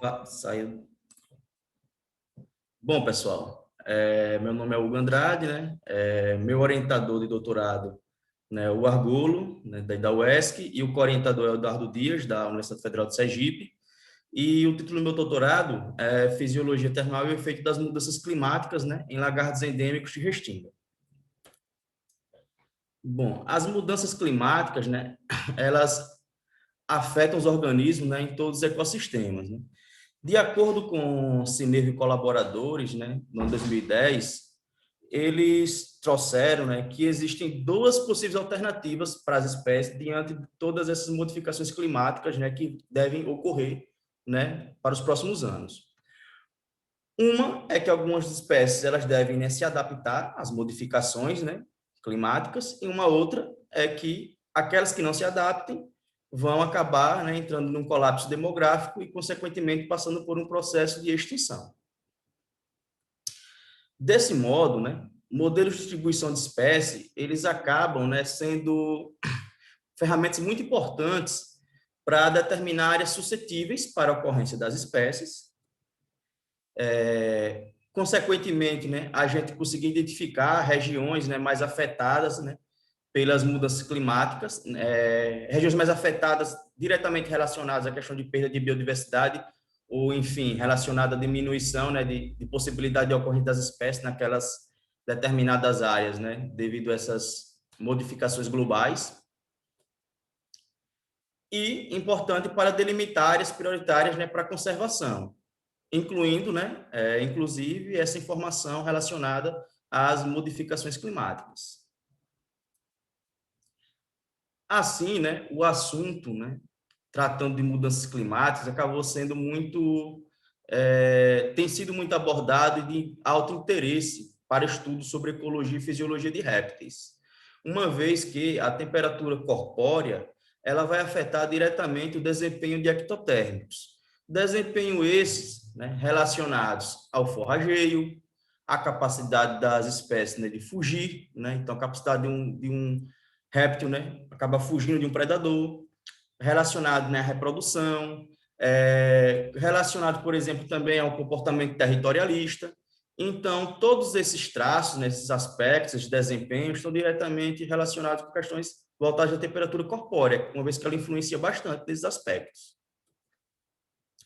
Opa, saiu. Bom, pessoal, meu nome é Hugo Andrade, né? Meu orientador de doutorado, né, o Argolo, né, da UESC, e o co-orientador é o Eduardo Dias, da Universidade Federal de Sergipe. E o título do meu doutorado é Fisiologia Termal e o efeito das mudanças climáticas, né, em lagartos endêmicos de Restinga. Bom, as mudanças climáticas, né, elas afetam os organismos, né, em todos os ecossistemas, né? De acordo com Cineiro e colaboradores, né, no ano 2010, eles trouxeram, né, que existem duas possíveis alternativas para as espécies diante de todas essas modificações climáticas, né, que devem ocorrer, né, para os próximos anos. Uma é que algumas espécies elas devem, né, se adaptar às modificações, né, climáticas, e uma outra é que aquelas que não se adaptem vão acabar, né, entrando num colapso demográfico e, consequentemente, passando por um processo de extinção. Desse modo, né, modelos de distribuição de espécie, eles acabam, né, sendo ferramentas muito importantes para determinar áreas suscetíveis para a ocorrência das espécies. Consequentemente, né, a gente conseguir identificar regiões, né, mais afetadas, né, pelas mudanças climáticas, regiões mais afetadas diretamente relacionadas à questão de perda de biodiversidade, ou, enfim, relacionada à diminuição, né, de possibilidade de ocorrência das espécies naquelas determinadas áreas, né, devido a essas modificações globais. E importante para delimitar áreas prioritárias, né, para a conservação, incluindo, né, inclusive essa informação relacionada às modificações climáticas. Assim, né, o assunto, né, tratando de mudanças climáticas, acabou sendo muito, tem sido muito abordado e de alto interesse para estudos sobre ecologia e fisiologia de répteis, uma vez que a temperatura corpórea ela vai afetar diretamente o desempenho de ectotérmicos. Desempenho esses, né, relacionados ao forrageio, a capacidade das espécies, né, de fugir, né, então a capacidade de um réptil, né, acaba fugindo de um predador, relacionado, né, à reprodução, relacionado, por exemplo, também ao comportamento territorialista. Então, todos esses traços, né, esses aspectos de desempenho estão diretamente relacionados com questões voltadas à temperatura corpórea, uma vez que ela influencia bastante nesses aspectos.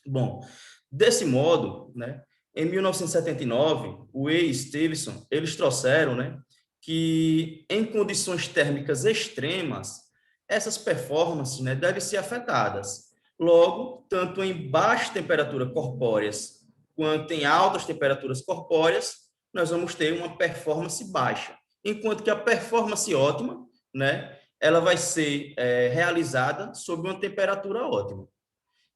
Bom, desse modo, né, em 1979, o E. Stevenson, eles trouxeram, né, que em condições térmicas extremas, essas performances, né, devem ser afetadas. Logo, tanto em baixas temperaturas corpóreas quanto em altas temperaturas corpóreas, nós vamos ter uma performance baixa. Enquanto que a performance ótima, né, ela vai ser realizada sob uma temperatura ótima.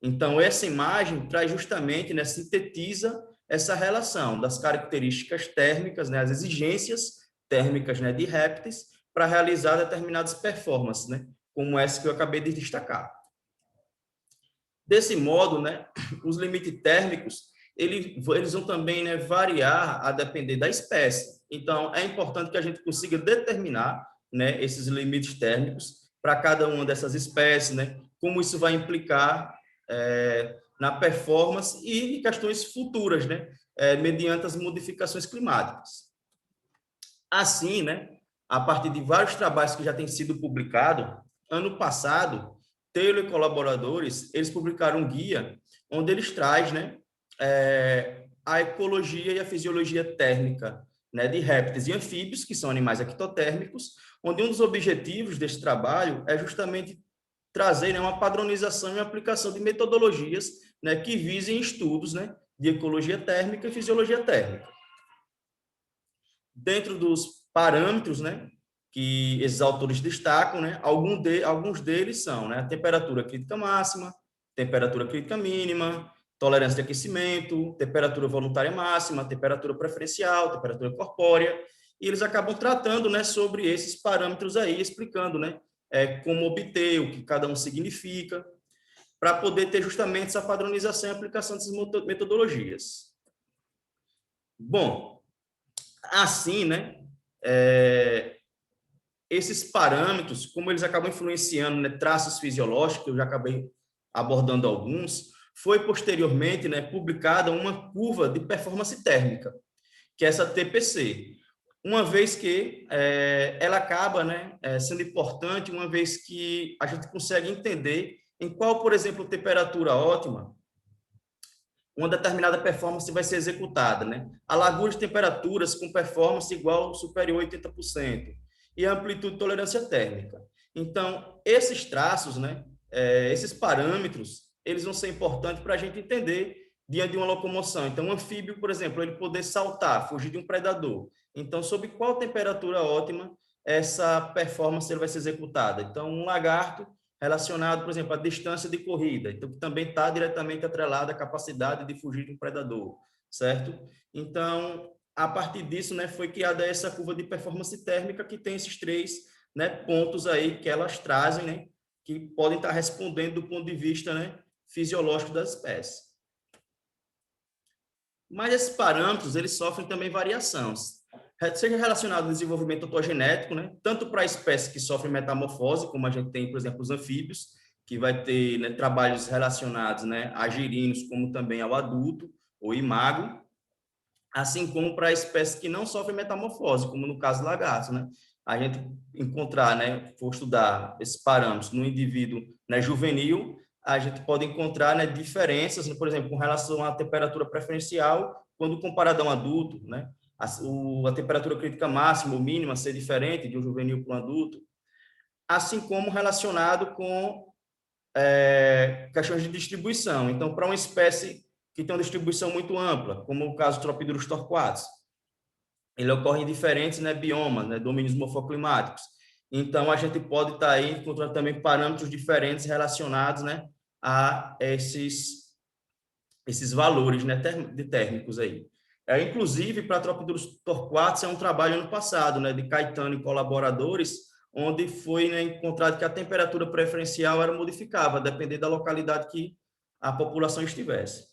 Então, essa imagem traz justamente, né, sintetiza essa relação das características térmicas, né, as exigências térmicas, né, de répteis para realizar determinadas performances, né, como essa que eu acabei de destacar. Desse modo, né, os limites térmicos eles vão também, né, variar a depender da espécie. Então, é importante que a gente consiga determinar, né, esses limites térmicos para cada uma dessas espécies, né, como isso vai implicar na performance e em questões futuras, né, mediante as modificações climáticas. Assim, né, a partir de vários trabalhos que já têm sido publicados, ano passado, Taylor e colaboradores, eles publicaram um guia onde eles trazem, né, a ecologia e a fisiologia térmica, né, de répteis e anfíbios, que são animais ectotérmicos, onde um dos objetivos deste trabalho é justamente trazer, né, uma padronização e aplicação de metodologias, né, que visem estudos, né, de ecologia térmica e fisiologia térmica. Dentro dos parâmetros, né, que esses autores destacam, né, alguns deles são, né, a temperatura crítica máxima, temperatura crítica mínima, tolerância de aquecimento, temperatura voluntária máxima, temperatura preferencial, temperatura corpórea, e eles acabam tratando, né, sobre esses parâmetros aí, explicando, né, como obter, o que cada um significa, para poder ter justamente essa padronização e aplicação dessas metodologias. Bom, assim, né, esses parâmetros, como eles acabam influenciando, né, traços fisiológicos, eu já acabei abordando alguns, foi posteriormente, né, publicada uma curva de performance térmica, que é essa TPC, uma vez que ela acaba, né, sendo importante, uma vez que a gente consegue entender em qual, por exemplo, temperatura ótima uma determinada performance vai ser executada, né? A largura de temperaturas com performance igual ou superior a 80% e a amplitude de tolerância térmica. Então, esses traços, né, esses parâmetros, eles vão ser importantes para a gente entender diante de uma locomoção. Então, um anfíbio, por exemplo, ele poder saltar, fugir de um predador. Então, sob qual temperatura ótima essa performance vai ser executada? Então, um lagarto relacionado, por exemplo, à distância de corrida, então que também está diretamente atrelada à capacidade de fugir de um predador, certo? Então, a partir disso, né, foi criada essa curva de performance térmica que tem esses três, né, pontos aí que elas trazem, né, que podem estar respondendo do ponto de vista, né, fisiológico das espécies. Mas esses parâmetros, eles sofrem também variações, seja relacionado ao desenvolvimento ontogenético, né, tanto para espécies que sofrem metamorfose, como a gente tem, por exemplo, os anfíbios, que vai ter, né, trabalhos relacionados, né, a girinos, como também ao adulto ou imago, assim como para espécies que não sofrem metamorfose, como no caso do lagarto, né? A gente encontrar, né, for estudar esses parâmetros no indivíduo, né, juvenil, a gente pode encontrar, né, diferenças, por exemplo, com relação à temperatura preferencial, quando comparado a um adulto, né? A temperatura crítica máxima ou mínima ser diferente de um juvenil para um adulto, assim como relacionado com questões de distribuição. Então, para uma espécie que tem uma distribuição muito ampla, como o caso do Tropidurus torquatus, ele ocorre em diferentes, né, biomas, né, domínios morfoclimáticos. Então, a gente pode estar aí encontrando também parâmetros diferentes relacionados, né, a esses valores, né, térmicos aí. Inclusive, para Tropidurus torquatus, é um trabalho ano passado, né, de Caetano e colaboradores, onde foi, né, encontrado que a temperatura preferencial era modificável, a depender da localidade que a população estivesse.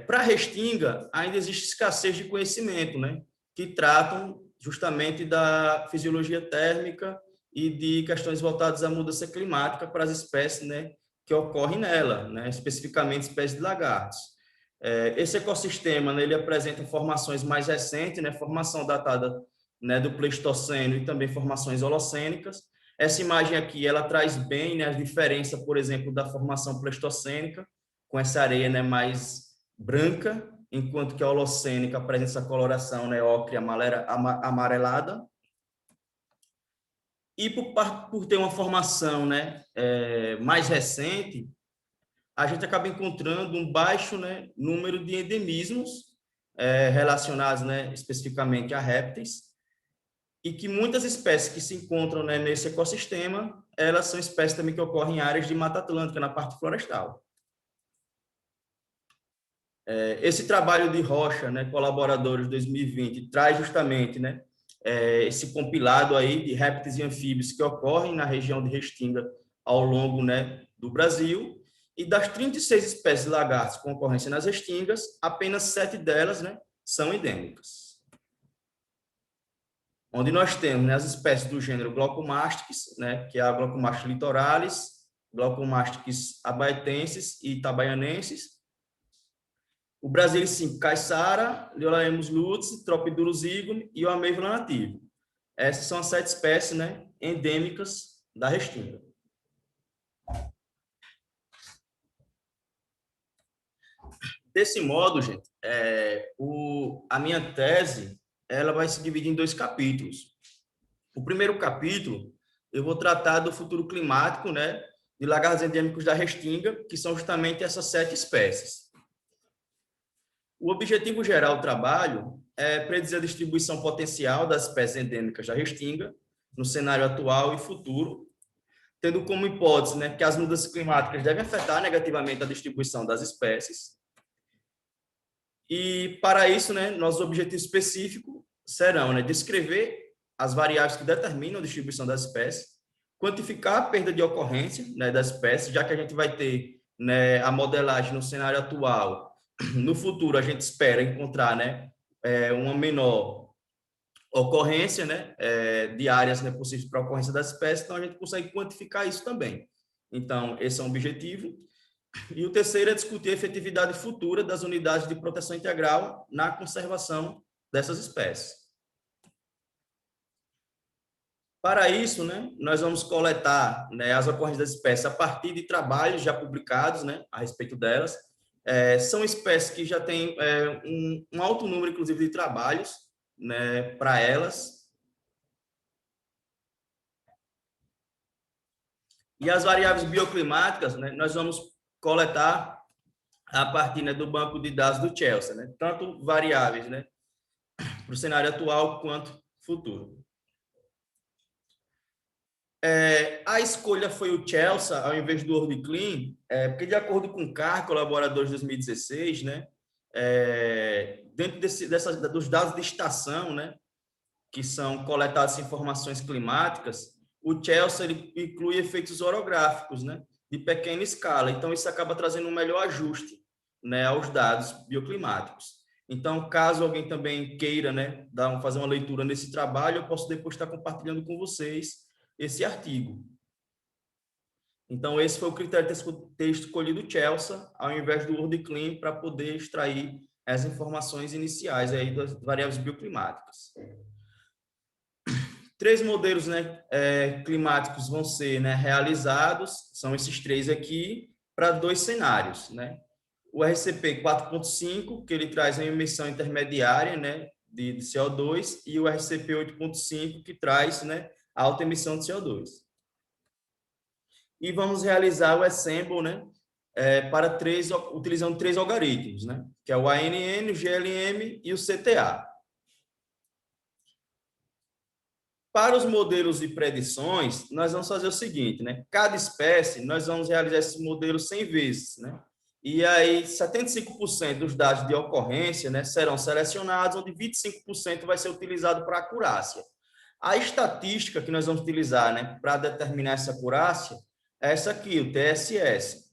Para a restinga, ainda existe escassez de conhecimento, né, que tratam justamente da fisiologia térmica e de questões voltadas à mudança climática para as espécies, né, que ocorrem nela, né, especificamente espécies de lagartos. Esse ecossistema, né, ele apresenta formações mais recentes, né, formação datada, né, do Pleistoceno e também formações holocênicas. Essa imagem aqui, ela traz bem, né, a diferença, por exemplo, da formação pleistocênica, com essa areia, né, mais branca, enquanto que a holocênica apresenta essa coloração, né, ocre amarelada. E por ter uma formação, né, mais recente, a gente acaba encontrando um baixo, né, número de endemismos relacionados, né, especificamente a répteis, e que muitas espécies que se encontram, né, nesse ecossistema, elas são espécies também que ocorrem em áreas de Mata Atlântica, na parte florestal. Esse trabalho de Rocha, né, colaboradores de 2020, traz justamente, né, esse compilado aí de répteis e anfíbios que ocorrem na região de Restinga ao longo, né, do Brasil, e das 36 espécies de lagartos com ocorrência nas restingas, apenas 7 delas, né, são endêmicas. Onde nós temos, né, as espécies do gênero Glaucomasticus, né, que é a Glaucomasticus litoralis, Glaucomasticus abaetensis e itabaianensis, o Brasil 5, Caiçara, Liolaemus lutis, Tropidurus igone e o Ameivola nativo. Essas são as 7 espécies, né, endêmicas da restinga. Desse modo, gente, a minha tese ela vai se dividir em 2 capítulos. O primeiro capítulo, eu vou tratar do futuro climático, né, de lagartos endêmicos da restinga, que são justamente essas 7 espécies. O objetivo geral do trabalho é predizer a distribuição potencial das espécies endêmicas da restinga no cenário atual e futuro, tendo como hipótese, né, que as mudanças climáticas devem afetar negativamente a distribuição das espécies. E, para isso, né, nossos objetivos específicos serão, né, descrever as variáveis que determinam a distribuição das espécies, quantificar a perda de ocorrência, né, das espécies, já que a gente vai ter, né, a modelagem no cenário atual. No futuro, a gente espera encontrar, né, uma menor ocorrência, né, de áreas, né, possíveis para a ocorrência das espécies, então a gente consegue quantificar isso também. Então, esse é um objetivo. E o terceiro é discutir a efetividade futura das unidades de proteção integral na conservação dessas espécies. Para isso, né, nós vamos coletar, né, as ocorrências das espécies a partir de trabalhos já publicados, né, a respeito delas. São espécies que já têm um alto número, inclusive, de trabalhos, né, para elas. E as variáveis bioclimáticas, né, nós vamos coletar a partir, né, do banco de dados do Chelsea, né, tanto variáveis, né, para o cenário atual quanto futuro. A escolha foi o Chelsea ao invés do WorldClim, porque de acordo com o CAR, colaboradores de 2016, né, dentro dos dados de estação, né, que são coletadas informações climáticas, o Chelsea ele inclui efeitos orográficos, né, de pequena escala. Então, isso acaba trazendo um melhor ajuste, né, aos dados bioclimáticos. Então, caso alguém também queira, né, fazer uma leitura nesse trabalho, eu posso depois estar compartilhando com vocês esse artigo. Então, esse foi o critério de ter escolhido o Chelsea, ao invés do WorldClim, para poder extrair as informações iniciais aí das variáveis bioclimáticas. 3 modelos, né, climáticos vão ser, né, realizados, são esses 3 aqui, para 2 cenários, né? O RCP 4.5, que ele traz a emissão intermediária, né, de CO2, e o RCP 8.5, que traz, né, a alta emissão de CO2. E vamos realizar o Assemble, né, utilizando 3 algoritmos, né, que é o ANN, o GLM e o CTA. Para os modelos de predições, nós vamos fazer o seguinte, né? Cada espécie, nós vamos realizar esse modelo 100 vezes, né? E aí, 75% dos dados de ocorrência, né, serão selecionados, onde 25% vai ser utilizado para acurácia. A estatística que nós vamos utilizar, né, para determinar essa acurácia é essa aqui, o TSS,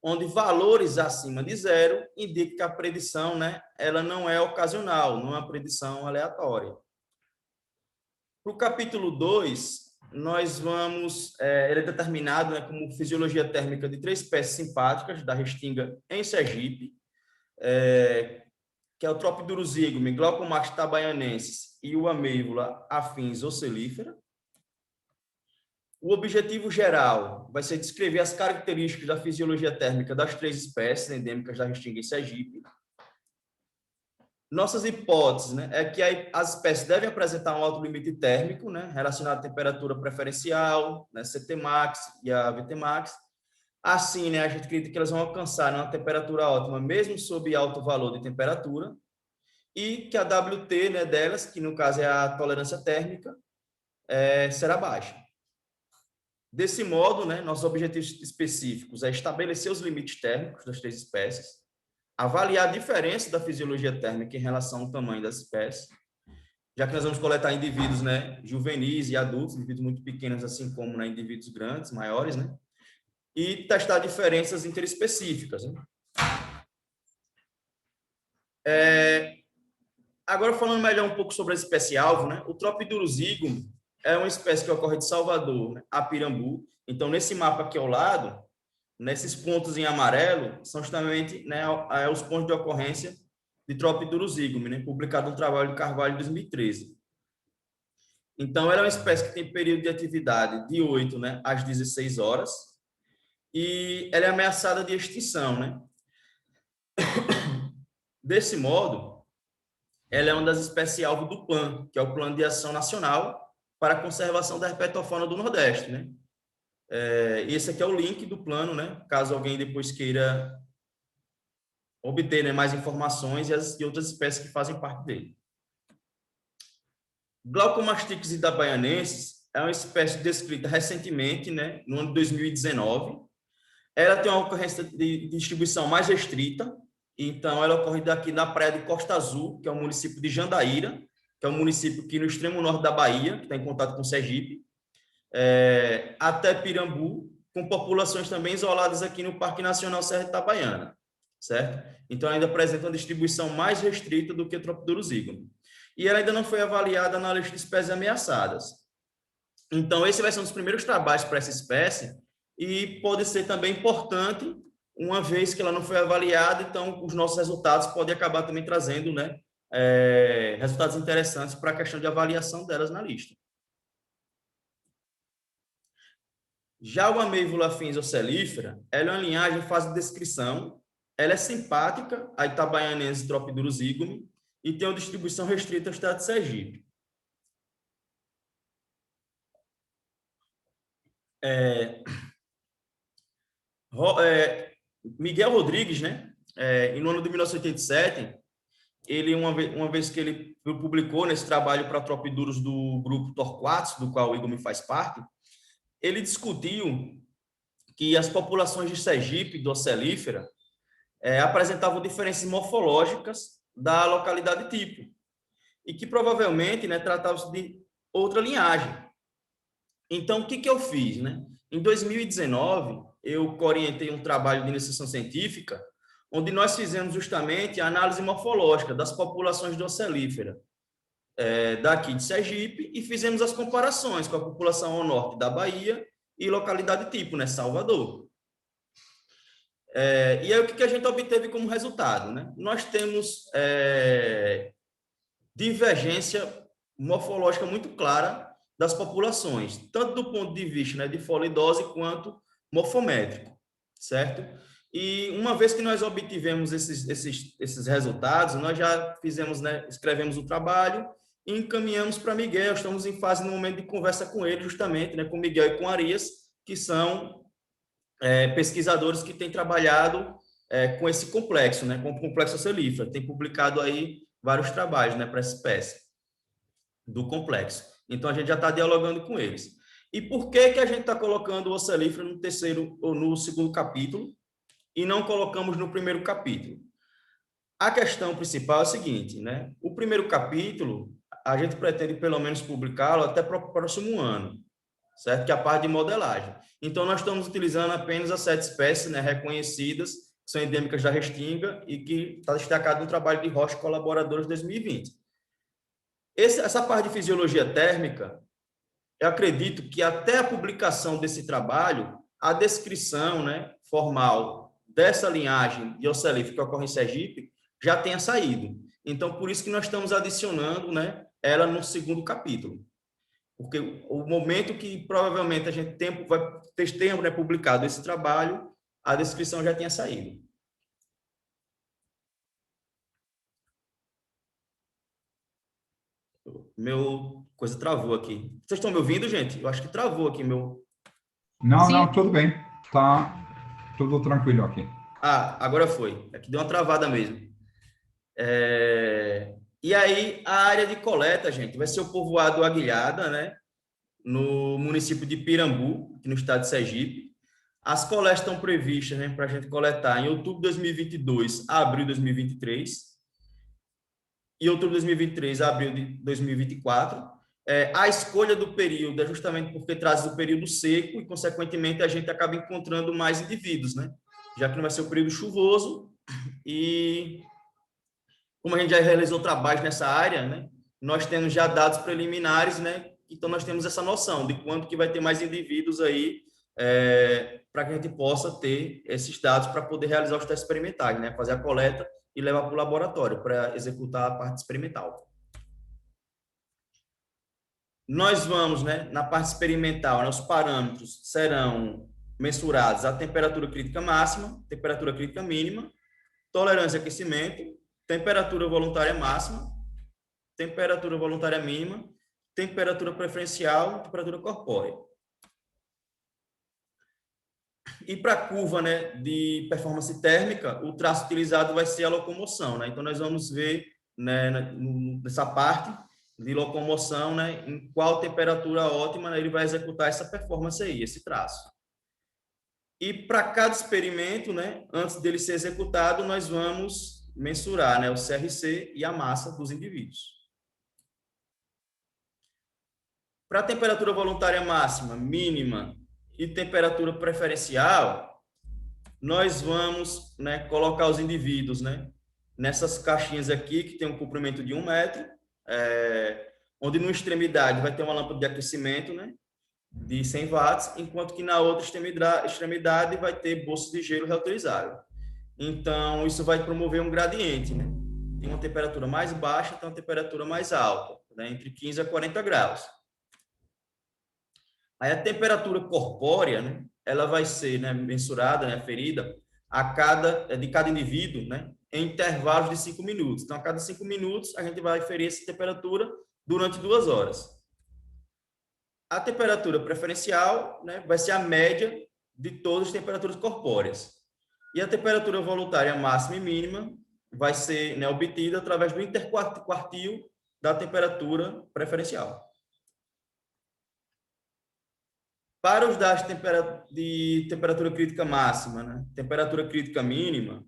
onde valores acima de 0 indicam que a predição, né, ela não é ocasional, não é uma predição aleatória. Para o capítulo 2, nós vamos, ele é determinado, né, como fisiologia térmica de 3 espécies simpáticas da restinga em Sergipe, que é o Tropiduruzigme, Glaucomax tabaianensis e o Ameivola afins ocellifera. O objetivo geral vai ser descrever as características da fisiologia térmica das 3 espécies endêmicas da restinga em Sergipe. Nossas hipóteses, né, é que as espécies devem apresentar um alto limite térmico, né, relacionado à temperatura preferencial, né, CTmax e a VTmax. Assim, né, a gente acredita que elas vão alcançar uma temperatura ótima, mesmo sob alto valor de temperatura, e que a WT, né, delas, que no caso é a tolerância térmica, será baixa. Desse modo, né, nossos objetivos específicos é estabelecer os limites térmicos das 3 espécies, avaliar a diferença da fisiologia térmica em relação ao tamanho das espécies, já que nós vamos coletar indivíduos, né, juvenis e adultos, indivíduos muito pequenos, assim como, né, indivíduos grandes, maiores, né, e testar diferenças interespecíficas. Né? Agora, falando melhor um pouco sobre a espécie-alvo, né, o Tropiduruzigme é uma espécie que ocorre de Salvador, né, a Pirambu. Então, nesse mapa aqui ao lado, nesses pontos em amarelo, são justamente, né, os pontos de ocorrência de Tropiduruzigme, né, publicado no trabalho de Carvalho em 2013. Então, ela é uma espécie que tem período de atividade de 8, né, às 16 horas, e ela é ameaçada de extinção. Né? Desse modo, ela é uma das espécies-alvo do PAN, que é o Plano de Ação Nacional para a Conservação da Herpetofauna do Nordeste. Né? Esse aqui é o link do plano, né? Caso alguém depois queira obter, né, mais informações e outras espécies que fazem parte dele. Glaucomastix itabaianensis é uma espécie descrita recentemente, né, no ano de 2019. Ela tem uma ocorrência de distribuição mais restrita, então ela ocorre daqui na praia de Costa Azul, que é o município de Jandaíra, que é um município aqui no extremo norte da Bahia, que está em contato com Sergipe, até Pirambu, com populações também isoladas aqui no Parque Nacional Serra Itabaiana, certo? Então, ainda apresenta uma distribuição mais restrita do que o Tropiduruzigme. E ela ainda não foi avaliada na lista de espécies ameaçadas. Então, esse vai ser um dos primeiros trabalhos para essa espécie e pode ser também importante, uma vez que ela não foi avaliada, então os nossos resultados podem acabar também trazendo, né, resultados interessantes para a questão de avaliação delas na lista. Já o Ameivola fins ocellifera, ela é uma linhagem em fase de descrição, ela é simpática a Itabaianense Tropidurus igome e tem uma distribuição restrita ao estado de Sergipe. Miguel Rodrigues, né, no ano de 1987, ele, uma vez que ele publicou nesse trabalho para Tropidurus do grupo Torquatus, do qual o Igor faz parte, ele discutiu que as populações de Sergipe, do ocellífera, apresentavam diferenças morfológicas da localidade tipo, e que provavelmente, né, tratavam-se de outra linhagem. Então, o que eu fiz? Né? Em 2019, eu orientei um trabalho de iniciação científica, onde nós fizemos justamente a análise morfológica das populações de ocellífera daqui de Sergipe e fizemos as comparações com a população ao norte da Bahia e localidade tipo, né, Salvador. E aí o que a gente obteve como resultado? Né? Nós temos divergência morfológica muito clara das populações, tanto do ponto de vista, né, de folidose quanto morfométrico, certo? E uma vez que nós obtivemos esses resultados, nós já fizemos, né, escrevemos o trabalho e encaminhamos para Miguel. Estamos em fase no momento de conversa com ele, justamente, né, com Miguel e com Arias, que são pesquisadores que têm trabalhado com esse complexo, né, com o complexo ocellífera. Tem publicado aí vários trabalhos, né, para essa espécie do complexo. Então, a gente já está dialogando com eles. E por que a gente está colocando o ocellífero no terceiro ou no segundo capítulo e não colocamos no primeiro capítulo? A questão principal é a seguinte, né? O primeiro capítulo, a gente pretende pelo menos publicá-lo até para o próximo ano, certo? Que é a parte de modelagem. Então, nós estamos utilizando apenas as 7 espécies, né, reconhecidas, que são endêmicas da Restinga e que está destacado no trabalho de Rocha Colaboradores 2020. Essa parte de fisiologia térmica, eu acredito que até a publicação desse trabalho, a descrição, né, formal dessa linhagem de ocellífera que ocorre em Sergipe já tenha saído. Então, por isso que nós estamos adicionando, né, ela no segundo capítulo. Porque o momento que provavelmente a gente vai ter tempo, né, publicado esse trabalho, a descrição já tinha saído. Meu coisa travou aqui. Vocês estão me ouvindo, gente? Eu acho que travou aqui meu... Não, tudo bem. Tá tudo tranquilo aqui. Agora foi. Aqui deu uma travada mesmo. E aí, a área de coleta, gente, vai ser o povoado Aguilhada, né? No município de Pirambu, aqui no estado de Sergipe. As coletas estão previstas, né, para a gente coletar em outubro de 2022 a abril de 2023. E outubro de 2023 a abril de 2024. A escolha do período é justamente porque traz o período seco e, consequentemente, a gente acaba encontrando mais indivíduos, né? Já que não vai ser o período chuvoso e, como a gente já realizou trabalhos nessa área, né, nós temos já dados preliminares, né? Então, nós temos essa noção de quanto que vai ter mais indivíduos aí para que a gente possa ter esses dados para poder realizar os testes experimentais, né? Fazer a coleta e levar para o laboratório para executar a parte experimental. Nós vamos, né, na parte experimental, né, os parâmetros serão mensurados a temperatura crítica máxima, temperatura crítica mínima, tolerância a aquecimento, temperatura voluntária máxima, temperatura voluntária mínima, temperatura preferencial, temperatura corpórea. E para a curva, né, de performance térmica, o traço utilizado vai ser a locomoção, né? Então, nós vamos ver, né, nessa parte de locomoção, né, em qual temperatura ótima, né, ele vai executar essa performance aí, esse traço. E para cada experimento, né, antes dele ser executado, nós vamos mensurar, né, o CRC e a massa dos indivíduos. Para a temperatura voluntária máxima, mínima e temperatura preferencial, nós vamos, né, colocar os indivíduos, né, nessas caixinhas aqui, que tem um comprimento de 1 metro, onde, numa extremidade, vai ter uma lâmpada de aquecimento, né, de 100 watts, enquanto que na outra extremidade vai ter bolsas de gelo reutilizável. Então, isso vai promover um gradiente, né? Tem uma temperatura mais baixa, tem uma temperatura mais alta, né? Entre 15 a 40 graus. Aí a temperatura corpórea, né? Ela vai ser, né, mensurada, né, aferida de cada indivíduo, né, em intervalos de 5 minutos. Então, a cada 5 minutos, a gente vai aferir essa temperatura durante 2 horas. A temperatura preferencial, né, vai ser a média de todas as temperaturas corpóreas. E a temperatura voluntária máxima e mínima vai ser, né, obtida através do interquartil da temperatura preferencial. Para os dados de temperatura crítica máxima, né, temperatura crítica mínima,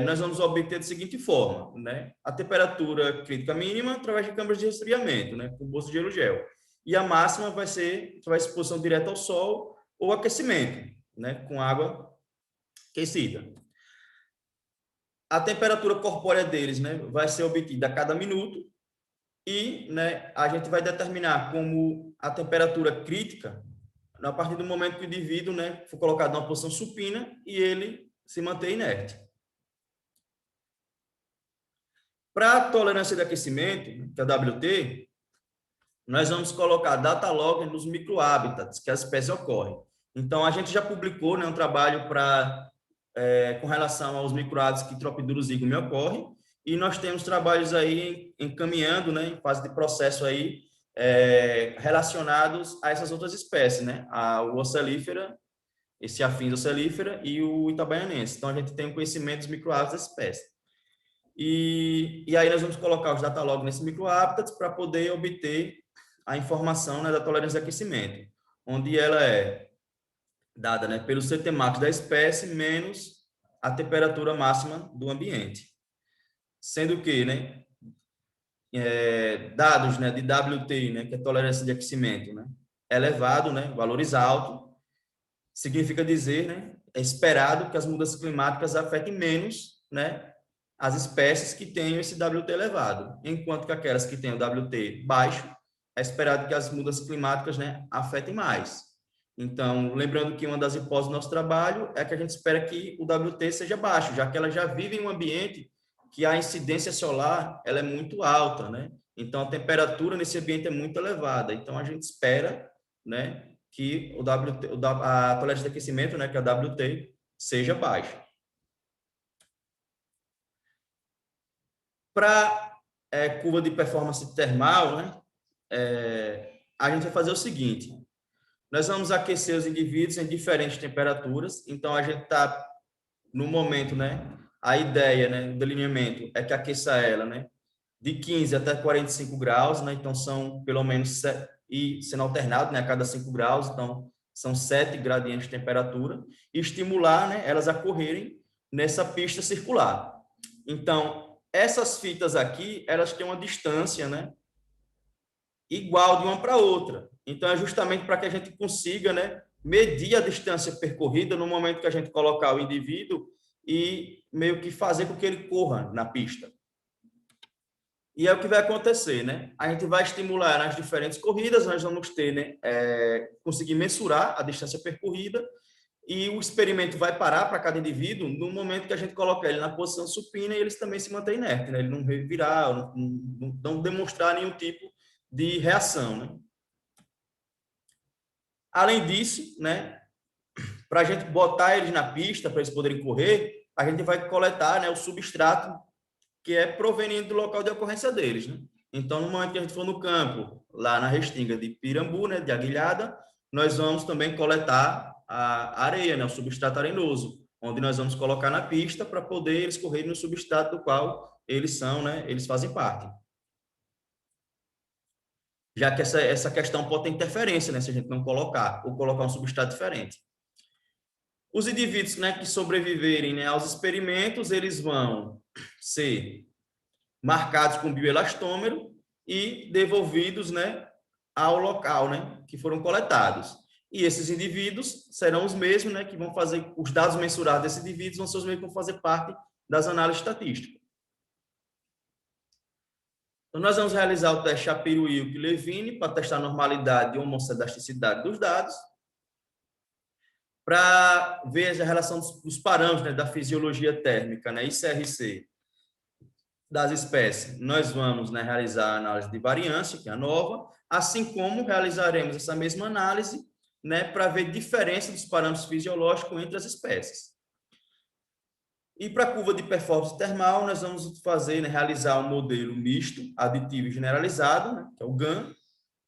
nós vamos obter da seguinte forma, né? A temperatura crítica mínima através de câmaras de resfriamento, né, com bolsa de gelo gel. E a máxima vai ser através de exposição direta ao sol ou aquecimento, né, com água aquecida. A temperatura corpórea deles, né, vai ser obtida a cada minuto e, né, a gente vai determinar como a temperatura crítica a partir do momento que o indivíduo, né, for colocado numa posição supina e ele se mantém inerte. Para a tolerância de aquecimento, que é a WT, nós vamos colocar data log nos microhábitats que as espécies ocorrem. Então, a gente já publicou, né, um trabalho com relação aos microhábitats que Tropidurus zygome ocorre, e nós temos trabalhos aí encaminhando, né, em fase de processo aí, relacionados a essas outras espécies, né, o Ocellifera, esse afins Ocellifera e o itabaianense. Então, a gente tem um conhecimento dos microhábitats da espécie. E aí nós vamos colocar os datalog nesses microhábitats para poder obter a informação, né, da tolerância de aquecimento, onde ela é dada, né, pelo CTmax da espécie menos a temperatura máxima do ambiente. Sendo que, né, dados, né, de WT, né, que é tolerância de aquecimento, né, elevado, né, valores altos, significa dizer, né, é esperado que as mudanças climáticas afetem menos, né, as espécies que tenham esse WT elevado, enquanto que aquelas que têm o WT baixo, é esperado que as mudanças climáticas, né, afetem mais. Então, lembrando que uma das hipóteses do nosso trabalho é que a gente espera que o WT seja baixo, já que ela já vive em um ambiente que a incidência solar ela é muito alta, né? Então, a temperatura nesse ambiente é muito elevada. Então, a gente espera, né, que a tolerância de aquecimento, né, que é a WT, seja baixa. Para curva de performance termal, né, a gente vai fazer o seguinte: nós vamos aquecer os indivíduos em diferentes temperaturas. Então, a gente está, no momento, né, a ideia, né, do delineamento é que aqueça ela, né, de 15 até 45 graus, né, então são pelo menos, e sendo alternado, né, a cada 5 graus, então são 7 gradientes de temperatura, e estimular, né, elas a correrem nessa pista circular. Então, essas fitas aqui, elas têm uma distância, né, igual de uma para outra. Então, é justamente para que a gente consiga, né, medir a distância percorrida no momento que a gente colocar o indivíduo e meio que fazer com que ele corra na pista. E é o que vai acontecer, né? A gente vai estimular nas diferentes corridas, nós vamos ter, né, conseguir mensurar a distância percorrida e o experimento vai parar para cada indivíduo no momento que a gente coloca ele na posição supina e eles também se mantém inerte, né? Ele não revirar, não demonstrar nenhum tipo de reação, né? Além disso, né, para a gente botar eles na pista, para eles poderem correr, a gente vai coletar, né, o substrato que é proveniente do local de ocorrência deles, né? Então, no momento que a gente for no campo, lá na restinga de Pirambu, né, de Aguilhada, nós vamos também coletar a areia, né, o substrato arenoso, onde nós vamos colocar na pista para poder eles correrem no substrato do qual eles são, né, eles fazem parte. Já que essa questão pode ter interferência, né, se a gente não colocar, ou colocar um substrato diferente. Os indivíduos, né, que sobreviverem, né, aos experimentos, eles vão ser marcados com bioelastômero e devolvidos, né, ao local, né, que foram coletados. E esses indivíduos serão os mesmos, né, que vão fazer os dados mensurados desses indivíduos vão ser os mesmos que vão fazer parte das análises estatísticas. Então, nós vamos realizar o teste Shapiro-Wilk-Levine para testar a normalidade e homocedisticidade dos dados, para ver a relação dos parâmetros, né, da fisiologia térmica, né, ICRC, das espécies. Nós vamos, né, realizar a análise de variância, que é a nova, assim como realizaremos essa mesma análise, né, para ver diferença dos parâmetros fisiológicos entre as espécies. E para a curva de performance termal, nós vamos fazer, né, realizar um modelo misto, aditivo e generalizado, né, que é o GAN,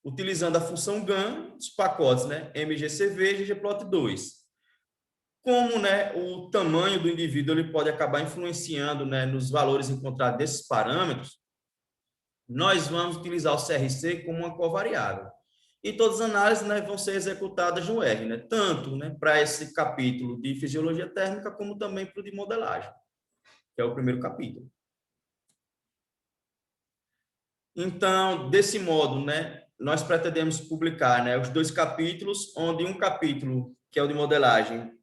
utilizando a função GAN, os pacotes, né, MGCV e ggplot2. Como, né, o tamanho do indivíduo ele pode acabar influenciando, né, nos valores encontrados desses parâmetros, nós vamos utilizar o CRC como uma covariável. E todas as análises, né, vão ser executadas no R, né, tanto, né, para esse capítulo de fisiologia térmica, como também para o de modelagem, que é o primeiro capítulo. Então, desse modo, né, nós pretendemos publicar, né, os 2 capítulos, onde um capítulo, que é o de modelagem,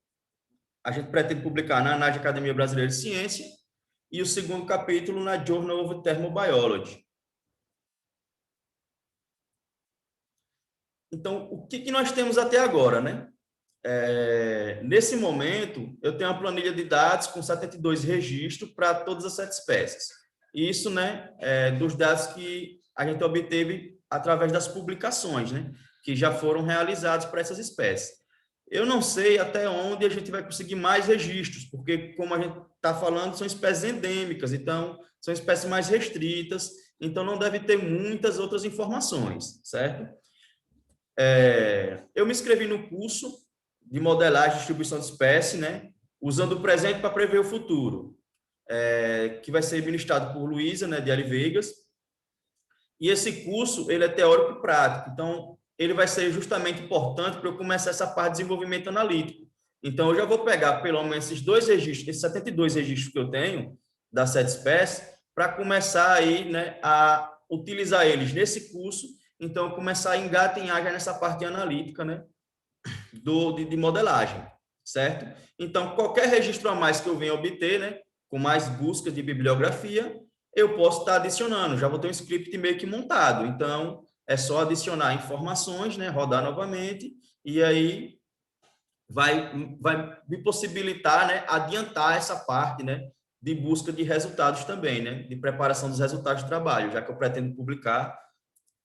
a gente pretende publicar na ANAD Academia Brasileira de Ciência, e o segundo capítulo na Journal of Thermobiology. Então, o que nós temos até agora, né? Nesse momento, eu tenho uma planilha de dados com 72 registros para todas as 7 espécies. Isso, né, dos dados que a gente obteve através das publicações, né, que já foram realizados para essas espécies. Eu não sei até onde a gente vai conseguir mais registros, porque, como a gente está falando, são espécies endêmicas, então, são espécies mais restritas, então não deve ter muitas outras informações, certo? Eu me inscrevi no curso de modelagem e distribuição de espécie, né, usando o presente para prever o futuro, que vai ser ministrado por Luísa, né, de L. Vegas. E esse curso, ele é teórico e prático, então ele vai ser justamente importante para eu começar essa parte de desenvolvimento analítico. Então, eu já vou pegar pelo menos esses 2 registros, esses 72 registros que eu tenho, das 7 espécies, para começar aí, né, a utilizar eles nesse curso, então começar a engatinhar já nessa parte analítica, né, de modelagem, certo? Então, qualquer registro a mais que eu venha obter, né, com mais buscas de bibliografia, eu posso estar adicionando, já vou ter um script meio que montado, então é só adicionar informações, né, rodar novamente, e aí vai me possibilitar, né, adiantar essa parte, né, de busca de resultados também, né, de preparação dos resultados de trabalho, já que eu pretendo publicar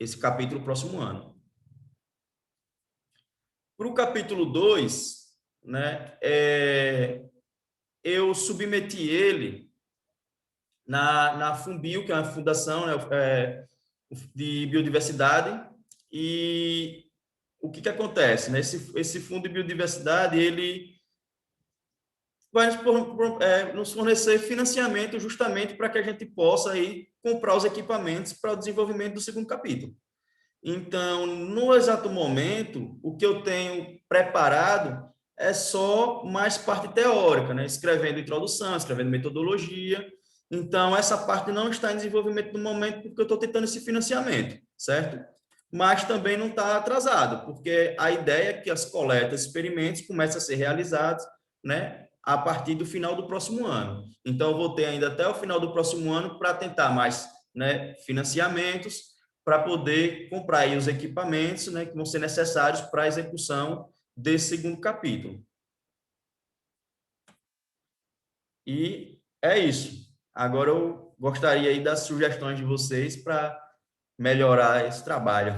esse capítulo no próximo ano. Para o capítulo 2, né, eu submeti ele na Funbio, que é uma fundação, né, de biodiversidade, e o que acontece? Né? Esse fundo de biodiversidade, ele vai nos fornecer financiamento justamente para que a gente possa aí comprar os equipamentos para o desenvolvimento do segundo capítulo. Então, no exato momento, o que eu tenho preparado é só mais parte teórica, né? Escrevendo introdução, escrevendo metodologia. Então, essa parte não está em desenvolvimento no momento porque eu estou tentando esse financiamento, certo? Mas também não está atrasado, porque a ideia é que as coletas, experimentos comecem a ser realizados, né, a partir do final do próximo ano. Então, eu vou ter ainda até o final do próximo ano para tentar mais, né, financiamentos, para poder comprar aí os equipamentos, né, que vão ser necessários para a execução desse segundo capítulo. E é isso. Agora eu gostaria aí das sugestões de vocês para melhorar esse trabalho.